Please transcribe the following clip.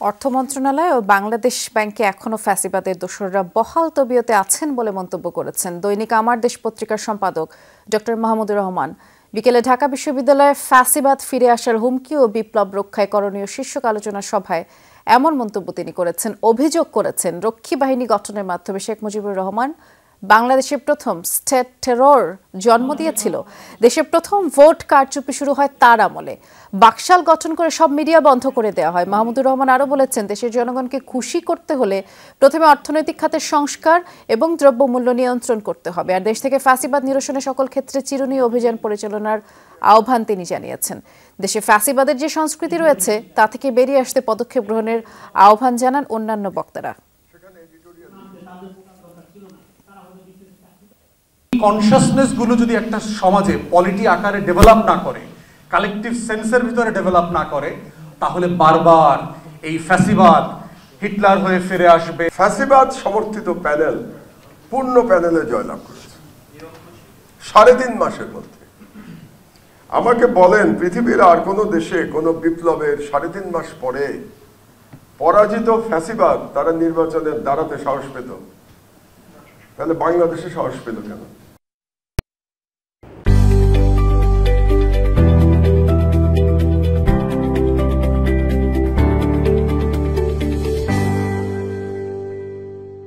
অর্থ মন্ত্রণালয় ও বাংলাদেশ ব্যাংকে এখনো ফ্যাসিবাদের দোসররা বহাল তবিয়তে আছেন বলে মন্তব্য করেছেন দৈনিক আমার দেশ পত্রিকার সম্পাদক ডক্টর মাহমুদুর রহমান। বিকেলে ঢাকা বিশ্ববিদ্যালয়ে ফ্যাসিবাদ ফিরে আসার হুমকি ও বিপ্লব রক্ষায় করণীয় শীর্ষক আলোচনা সভায় এমন মন্তব্য তিনি করেছেন। অভিযোগ করেছেন রক্ষী বাহিনী গঠনের মাধ্যমে শেখ মুজিবুর রহমান বাংলাদেশের প্রথম স্টেট টেরর জন্ম দিয়েছিল। দেশের প্রথম ভোট কারচুপি শুরু হয় তার আমলে। বাকশাল গঠন করে সব মিডিয়া বন্ধ করে দেওয়া হয়। মাহমুদুর রহমান আরও বলেছেন, দেশের জনগণকে খুশি করতে হলে প্রথমে অর্থনৈতিক খাতের সংস্কার এবং দ্রব্যমূল্য নিয়ন্ত্রণ করতে হবে। আর দেশ থেকে ফ্যাসিবাদ নিরসনে সকল ক্ষেত্রে চিরুনি অভিযান পরিচালনার আহ্বান তিনি জানিয়েছেন। দেশে ফ্যাসিবাদের যে সংস্কৃতি রয়েছে তা থেকে বেরিয়ে আসতে পদক্ষেপ গ্রহণের আহ্বান জানান অন্যান্য বক্তারা। কনশাসনেস গুলো যদি একটা সমাজে পলিটি আকারে ডেভেলপ না করে, কালেকটিভ সেন্সের ভিতরে ডেভেলপ না করে, তাহলে বারবার এই ফ্যাসিবাদ হিটলার হয়ে ফিরে আসবে। ফ্যাসিবাদ সমর্থিত প্যানেল পূর্ণ প্যানেলে জয়লাভ করেছে 3.5 মাসের মধ্যে। আমাকে বলেন, পৃথিবীর আর কোনো দেশে কোনো বিপ্লবের 3.5 মাস পরে পরাজিত ফ্যাসিবাদ তারা নির্বাচনে দাঁড়াতে সাহস পেত? তাহলে বাংলাদেশে সাহস পেল কেন?